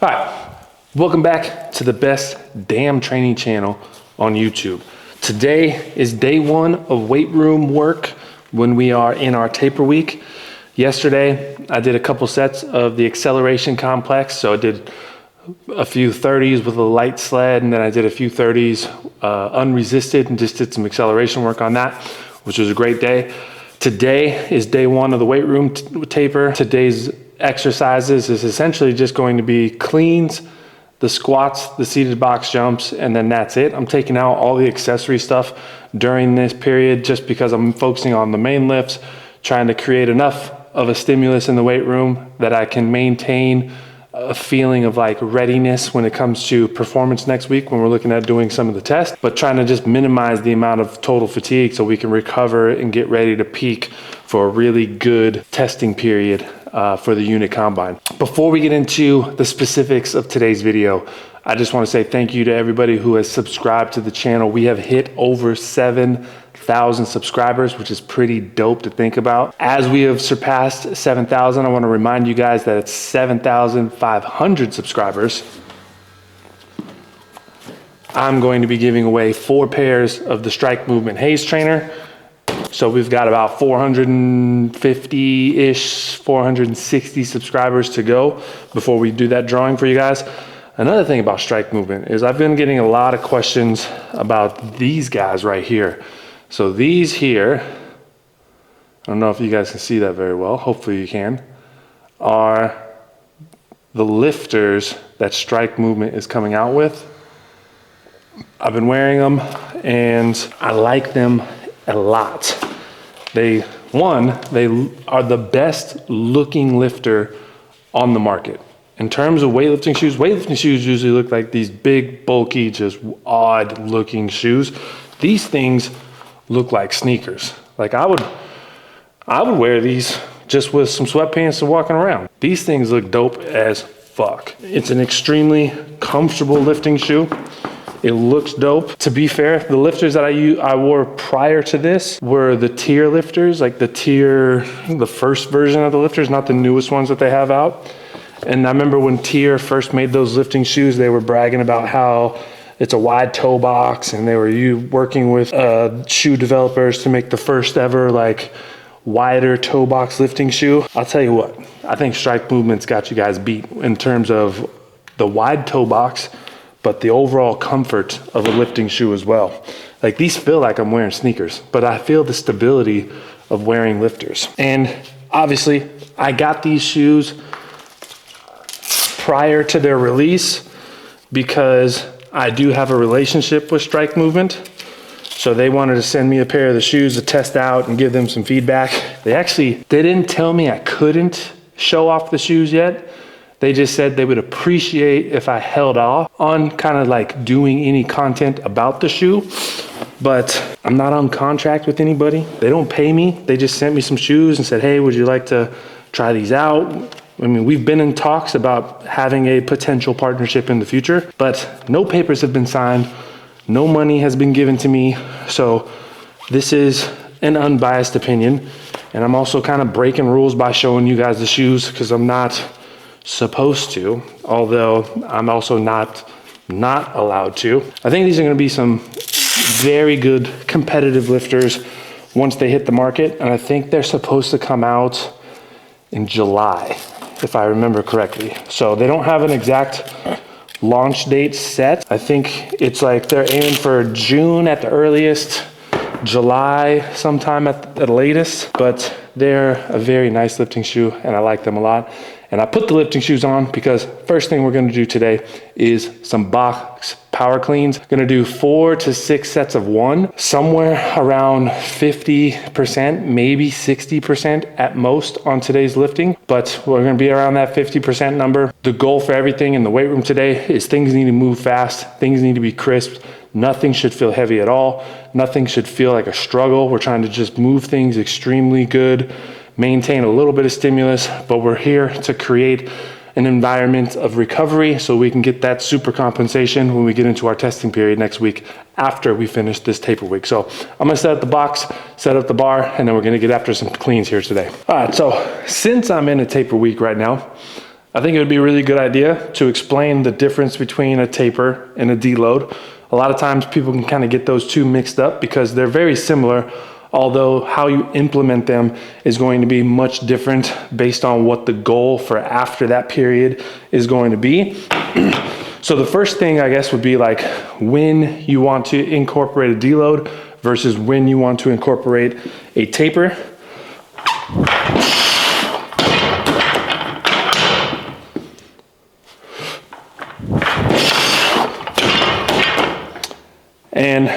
All right, welcome back to the best damn training channel on YouTube. Today is day one of weight room work when we are in our taper week. Yesterday, I did a couple sets of the acceleration complex. So I did a few 30s with a light sled, and then I did a few 30s unresisted and just did some acceleration work on that, which was a great day. Today is day one of the weight room taper. Today's exercises is essentially just going to be cleans, the squats, the seated box jumps, and then that's it. I'm taking out all the accessory stuff during this period just because I'm focusing on the main lifts, trying to create enough of a stimulus in the weight room that I can maintain a feeling of like readiness when it comes to performance next week when we're looking at doing some of the tests, but trying to just minimize the amount of total fatigue so we can recover and get ready to peak for a really good testing period for the unit combine. Before we get into the specifics of today's video, I just want to say thank you to everybody who has subscribed to the channel. We have hit over 7,000 subscribers, which is pretty dope to think about. As we have surpassed 7,000, I want to remind you guys that it's 7,500 subscribers. I'm going to be giving away 4 pairs of the Strike Movement Haze Trainer. So we've got about 450-ish, 460 subscribers to go before we do that drawing for you guys. Another thing about Strike Movement is I've been getting a lot of questions about these guys right here. So these here, I don't know if you guys can see that very well, hopefully you can, are the lifters that Strike Movement is coming out with. I've been wearing them and I like them a lot. They are the best looking lifter on the market. In terms of weightlifting shoes usually look like these big, bulky, just odd looking shoes. These things look like sneakers. Like I would wear these just with some sweatpants and walking around. These things look dope as fuck. It's an extremely comfortable lifting shoe. It looks dope. To be fair, the lifters that I wore prior to this were the tier lifters, like the first version of the lifters, not the newest ones that they have out. And I remember when Tier first made those lifting shoes, they were bragging about how it's a wide toe box, and they were working with shoe developers to make the first ever like wider toe box lifting shoe. I'll tell you what, I think Strike Movement's got you guys beat in terms of the wide toe box, but the overall comfort of a lifting shoe as well. Like these feel like I'm wearing sneakers, but I feel the stability of wearing lifters. And obviously I got these shoes prior to their release because I do have a relationship with Strike Movement. So they wanted to send me a pair of the shoes to test out and give them some feedback. They didn't tell me I couldn't show off the shoes yet. They just said they would appreciate if I held off on kind of like doing any content about the shoe. But I'm not on contract with anybody. They don't pay me. They just sent me some shoes and said, hey, would you like to try these out? I mean, we've been in talks about having a potential partnership in the future, but no papers have been signed. No money has been given to me. So this is an unbiased opinion. And I'm also kind of breaking rules by showing you guys the shoes because I'm not supposed to, although I'm also not allowed to. I think these are going to be some very good competitive lifters once they hit the market. And I think they're supposed to come out in July, if I remember correctly. So they don't have an exact launch date set. I think it's like they're aiming for June at the earliest, July sometime at the latest, but they're a very nice lifting shoe and I like them a lot. And I put the lifting shoes on because first thing we're gonna do today is some box power cleans. Gonna do 4 to 6 sets of 1, somewhere around 50%, maybe 60% at most on today's lifting, but we're gonna be around that 50% number. The goal for everything in the weight room today is things need to move fast, things need to be crisp, nothing should feel heavy at all, nothing should feel like a struggle. We're trying to just move things extremely good, maintain a little bit of stimulus, but we're here to create an environment of recovery so we can get that super compensation when we get into our testing period next week after we finish this taper week. So I'm gonna set up the box, set up the bar, and then we're gonna get after some cleans here today. All right, so since I'm in a taper week right now, I think it would be a really good idea to explain the difference between a taper and a deload. A lot of times people can kind of get those two mixed up because they're very similar, although how you implement them is going to be much different based on what the goal for after that period is going to be. So the first thing I guess would be like when you want to incorporate a deload versus when you want to incorporate a taper. And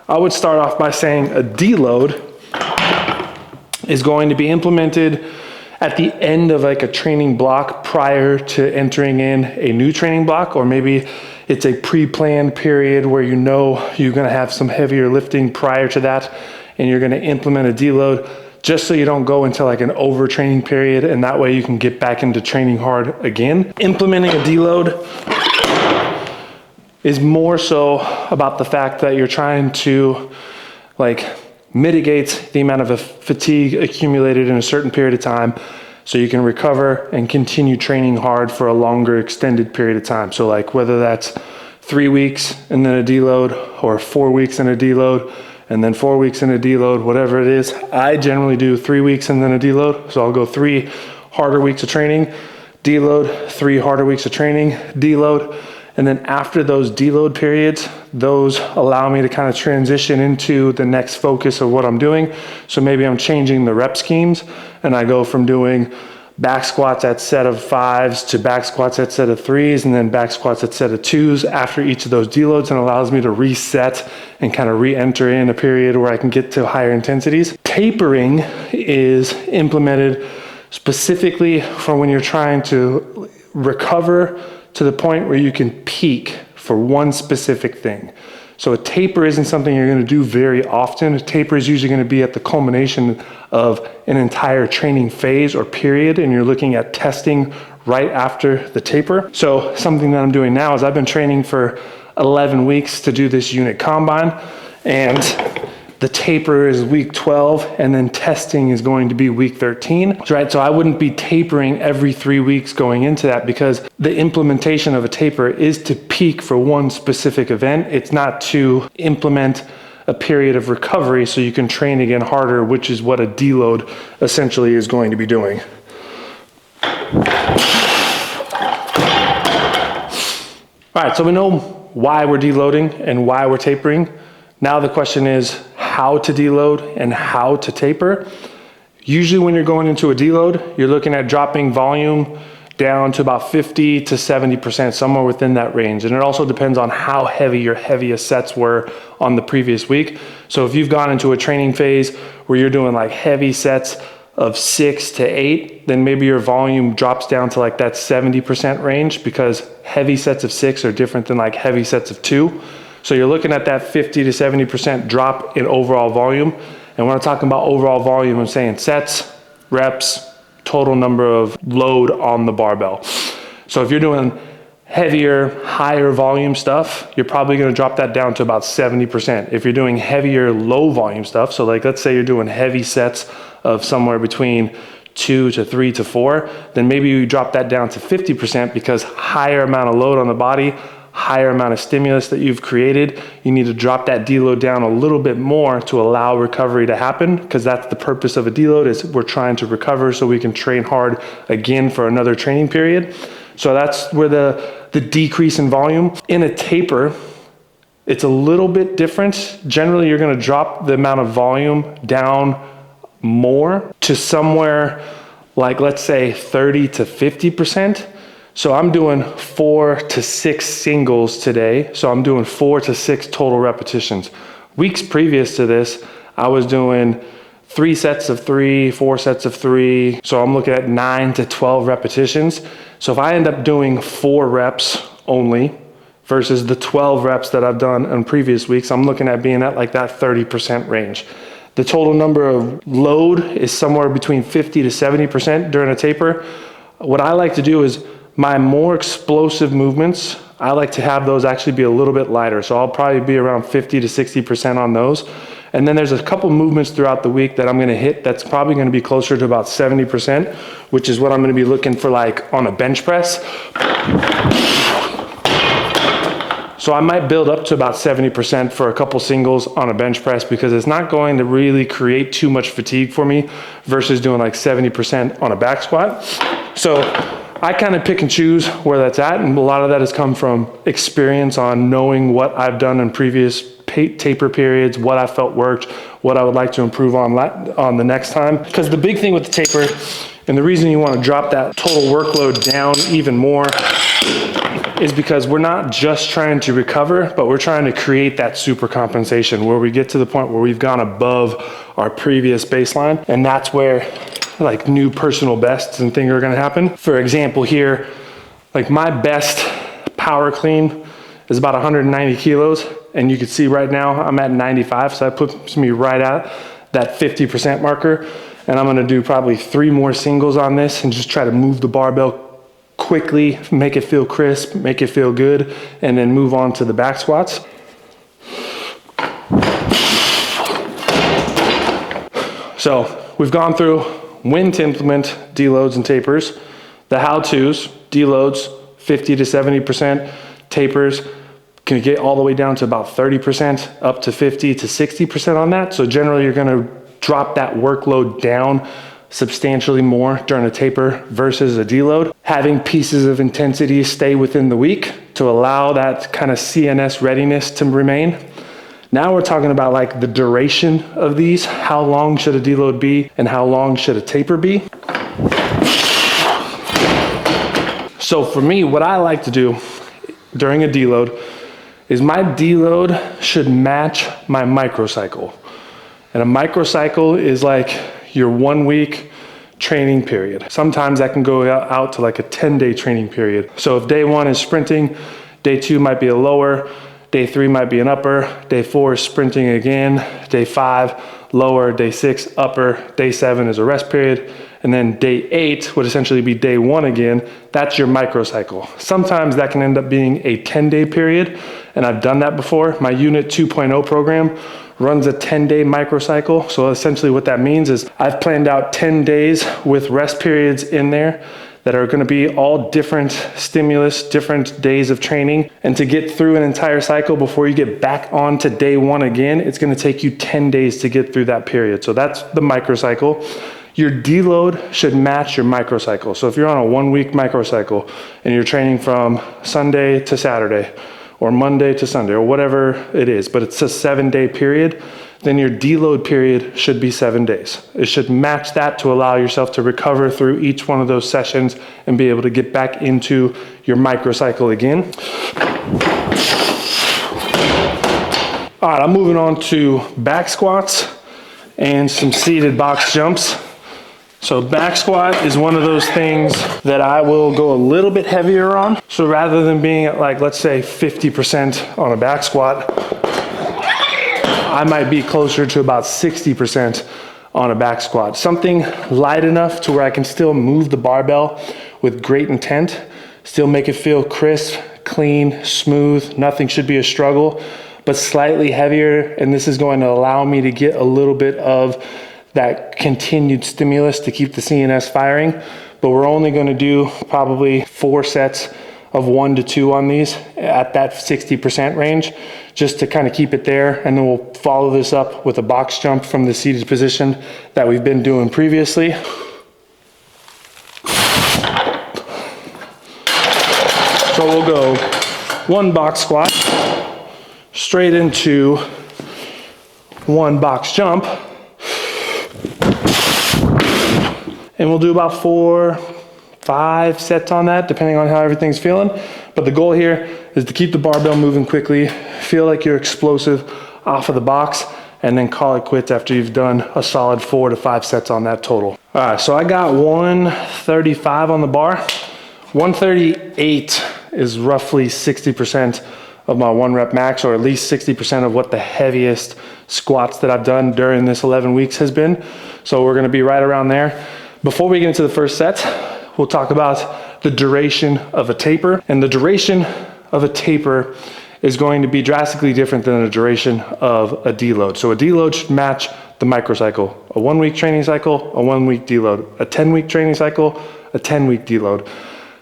I would start off by saying a deload is going to be implemented at the end of like a training block prior to entering in a new training block, or maybe it's a pre-planned period where you know you're gonna have some heavier lifting prior to that, and you're gonna implement a deload just so you don't go into like an overtraining period, and that way you can get back into training hard again. Implementing a deload is more so about the fact that you're trying to like mitigate the amount of fatigue accumulated in a certain period of time so you can recover and continue training hard for a longer extended period of time. So like whether that's 3 weeks and then a deload, or 4 weeks and a deload, and then 4 weeks and a deload, whatever it is. I generally do 3 weeks and then a deload. So I'll go 3 harder weeks of training, deload, 3 harder weeks of training, deload. And then after those deload periods, those allow me to kind of transition into the next focus of what I'm doing. So maybe I'm changing the rep schemes and I go from doing back squats at set of 5s to back squats at set of 3s, and then back squats at set of 2s after each of those deloads, and allows me to reset and kind of re-enter in a period where I can get to higher intensities. Tapering is implemented specifically for when you're trying to recover to the point where you can peak for one specific thing. So a taper isn't something you're going to do very often. A taper is usually going to be at the culmination of an entire training phase or period, and you're looking at testing right after the taper. So something that I'm doing now is I've been training for 11 weeks to do this unit combine, and the taper is week 12, and then testing is going to be week 13, right? So I wouldn't be tapering every 3 weeks going into that, because the implementation of a taper is to peak for one specific event. It's not to implement a period of recovery so you can train again harder, which is what a deload essentially is going to be doing. All right, so we know why we're deloading and why we're tapering. Now the question is how to deload and how to taper. Usually when you're going into a deload, you're looking at dropping volume down to about 50 to 70%, somewhere within that range. And it also depends on how heavy your heaviest sets were on the previous week. So if you've gone into a training phase where you're doing like heavy sets of 6 to 8, then maybe your volume drops down to like that 70% range, because heavy sets of 6 are different than like heavy sets of 2. So you're looking at that 50 to 70% drop in overall volume. And when I'm talking about overall volume, I'm saying sets, reps, total number of load on the barbell. So if you're doing heavier, higher volume stuff, you're probably going to drop that down to about 70%. If you're doing heavier, low volume stuff, so like let's say you're doing heavy sets of somewhere between 2 to 3 to 4, then maybe you drop that down to 50%, because higher amount of load on the body, higher amount of stimulus that you've created, you need to drop that deload down a little bit more to allow recovery to happen, because that's the purpose of a deload, is we're trying to recover so we can train hard again for another training period. So that's where the decrease in volume. In a taper, it's a little bit different. Generally, you're going to drop the amount of volume down more to somewhere like, let's say 30 to 50%. So I'm doing 4 to 6 singles today. So I'm doing 4 to 6 total repetitions. Weeks previous to this, I was doing 3 sets of 3, 4 sets of 3. So I'm looking at 9 to 12 repetitions. So if I end up doing 4 reps only versus the 12 reps that I've done in previous weeks, I'm looking at being at like that 30% range. The total number of load is somewhere between 50 to 70% during a taper. What I like to do is my more explosive movements, I like to have those actually be a little bit lighter. So I'll probably be around 50 to 60% on those. And then there's a couple movements throughout the week that I'm gonna hit that's probably gonna be closer to about 70%, which is what I'm gonna be looking for like on a bench press. So I might build up to about 70% for a couple singles on a bench press because it's not going to really create too much fatigue for me versus doing like 70% on a back squat. So I kind of pick and choose where that's at, and a lot of that has come from experience on knowing what I've done in previous taper periods, what I felt worked, what I would like to improve on the next time. Because the big thing with the taper, and the reason you want to drop that total workload down even more, is because we're not just trying to recover, but we're trying to create that super compensation where we get to the point where we've gone above our previous baseline, and that's where like new personal bests and things are gonna happen. For example here, like my best power clean is about 190 kilos, and you can see right now I'm at 95, so that puts me right at that 50% marker. And I'm gonna do probably 3 more singles on this and just try to move the barbell quickly, make it feel crisp, make it feel good, and then move on to the back squats. So we've gone through when to implement deloads and tapers, the how-tos, deloads 50 to 70%, tapers can get all the way down to about 30%, up to 50 to 60% on that. So generally you're gonna drop that workload down substantially more during a taper versus a deload. Having pieces of intensity stay within the week to allow that kind of CNS readiness to remain. Now we're talking about like the duration of these. How long should a deload be and how long should a taper be? So for me, what I like to do during a deload is my deload should match my microcycle. And a microcycle is like your 1 week training period. Sometimes that can go out to like a 10-day training period. So if day 1 is sprinting, day 2 might be a lower, day 3 might be an upper, day 4 is sprinting again, day 5 lower, day 6 upper, day 7 is a rest period, and then day 8 would essentially be day 1 again. That's your microcycle. Sometimes that can end up being a 10-day period, and I've done that before. My Unit 2.0 program runs a 10-day microcycle. So essentially what that means is I've planned out 10 days with rest periods in there that are gonna be all different stimulus, different days of training. And to get through an entire cycle before you get back on to day 1 again, it's gonna take you 10 days to get through that period. So that's the microcycle. Your deload should match your microcycle. So if you're on a 1 week microcycle and you're training from Sunday to Saturday, or Monday to Sunday, or whatever it is, but it's a 7-day period, then your deload period should be 7 days. It should match that to allow yourself to recover through each one of those sessions and be able to get back into your microcycle again. All right, I'm moving on to back squats and some seated box jumps. So back squat is one of those things that I will go a little bit heavier on. So rather than being at like, let's say 50% on a back squat, I might be closer to about 60% on a back squat. Something light enough to where I can still move the barbell with great intent, still make it feel crisp, clean, smooth. Nothing should be a struggle, but slightly heavier. And this is going to allow me to get a little bit of that continued stimulus to keep the CNS firing. But we're only going to do probably 4 sets of 1 to 2 on these at that 60% range, just to kind of keep it there. And then we'll follow this up with a box jump from the seated position that we've been doing previously. So we'll go 1 box squat, straight into 1 box jump, and we'll do about 4, 5 sets on that, depending on how everything's feeling. But the goal here is to keep the barbell moving quickly, feel like you're explosive off of the box, and then call it quits after you've done a solid 4 to 5 sets on that total. All right, so I got 135 on the bar. 138 is roughly 60% of my 1 rep max, or at least 60% of what the heaviest squats that I've done during this 11 weeks has been. So we're gonna be right around there. Before we get into the first set, we'll talk about the duration of a taper. And the duration of a taper is going to be drastically different than the duration of a deload. So a deload should match the microcycle. A 1 week training cycle, a 1 week deload. A 10-week training cycle, a 10-week deload.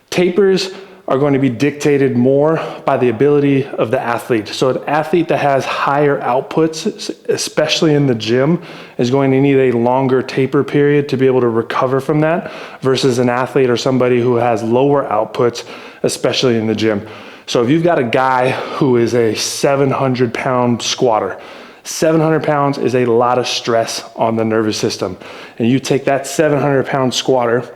Tapers are going to be dictated more by the ability of the athlete. So an athlete that has higher outputs, especially in the gym, is going to need a longer taper period to be able to recover from that versus an athlete or somebody who has lower outputs, especially in the gym. So if you've got a guy who is a 700-pound squatter, 700 pounds is a lot of stress on the nervous system. And you take that 700-pound squatter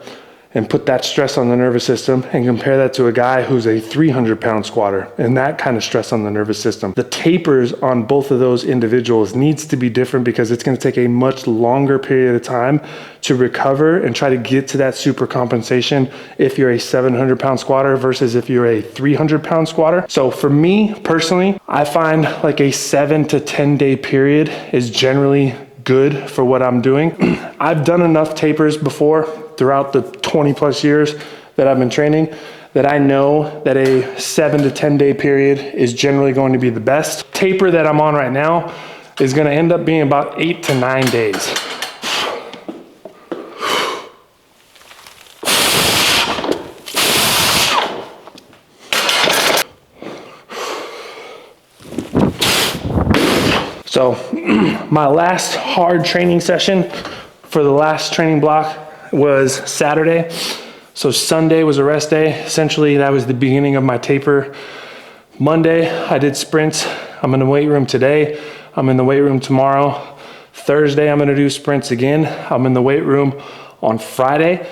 and put that stress on the nervous system and compare that to a guy who's a 300-pound squatter and that kind of stress on the nervous system. The tapers on both of those individuals needs to be different because it's going to take a much longer period of time to recover and try to get to that super compensation if you're a 700-pound squatter versus if you're a 300-pound squatter. So for me personally, I find like a 7 to 10 day period is generally good for what I'm doing. I've done enough tapers before throughout the 20 plus years that I've been training that I know that a 7 to 10 day period is generally going to be the best. Taper that I'm on right now is going to end up being about 8 to 9 days. So my last hard training session for the last training block was Saturday. So Sunday was a rest day. Essentially, that was the beginning of my taper. Monday, I did sprints. I'm in the weight room today. I'm in the weight room tomorrow. Thursday, I'm gonna do sprints again. I'm in the weight room on Friday.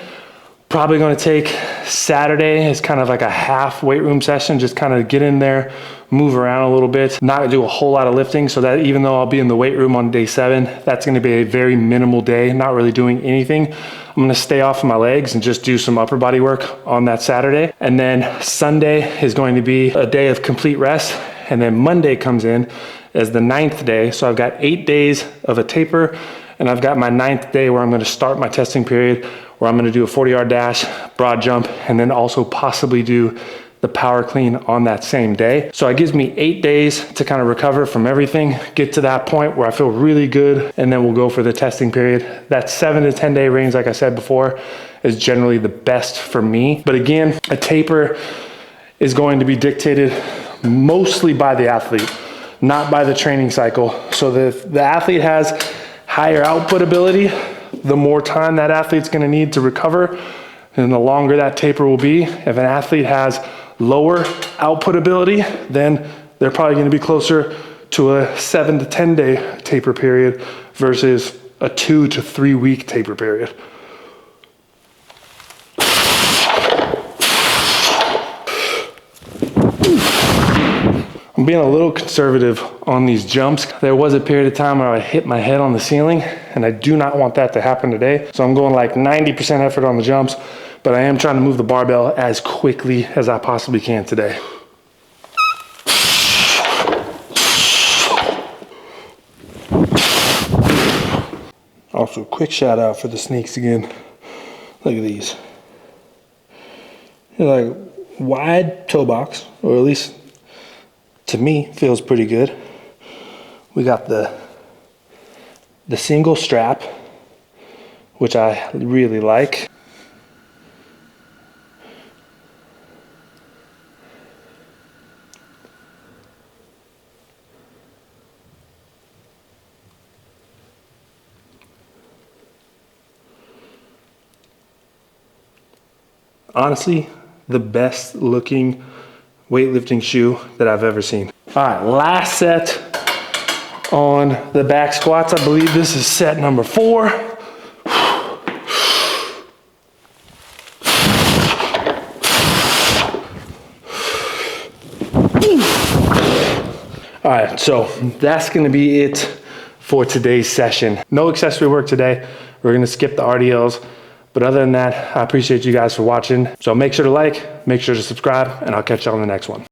Probably gonna take Saturday as kind of like a half weight room session, just kind of get in there, move around a little bit, not do a whole lot of lifting, so that even though I'll be in the weight room on day 7, that's gonna be a very minimal day, not really doing anything. I'm gonna stay off of my legs and just do some upper body work on that Saturday. And then Sunday is going to be a day of complete rest. And then Monday comes in as the 9th day. So I've got 8 days of a taper, and I've got my 9th day where I'm gonna start my testing period, where I'm gonna do a 40-yard dash, broad jump, and then also possibly do the power clean on that same day. So it gives me 8 days to kind of recover from everything, get to that point where I feel really good, and then we'll go for the testing period. That 7 to 10 day range, like I said before, is generally the best for me. But again, a taper is going to be dictated mostly by the athlete, not by the training cycle. So the athlete has higher output ability, the more time that athlete's gonna need to recover, and the longer that taper will be. If an athlete has lower output ability, then they're probably gonna be closer to a 7 to 10 day taper period versus a 2 to 3 week taper period. I'm being a little conservative on these jumps. There was a period of time where I hit my head on the ceiling, and I do not want that to happen today. So I'm going like 90% effort on the jumps, but I am trying to move the barbell as quickly as I possibly can today. Also, quick shout out for the sneaks again. Look at these. They're like wide toe box, or at least to me feels pretty good. We got the single strap, which I really like. Honestly, the best looking weightlifting shoe that I've ever seen. All right, last set on the back squats. I believe this is set number 4. All right, so that's gonna be it for today's session. No accessory work today. We're gonna skip the RDLs. But other than that, I appreciate you guys for watching. So make sure to like, make sure to subscribe, and I'll catch you on the next one.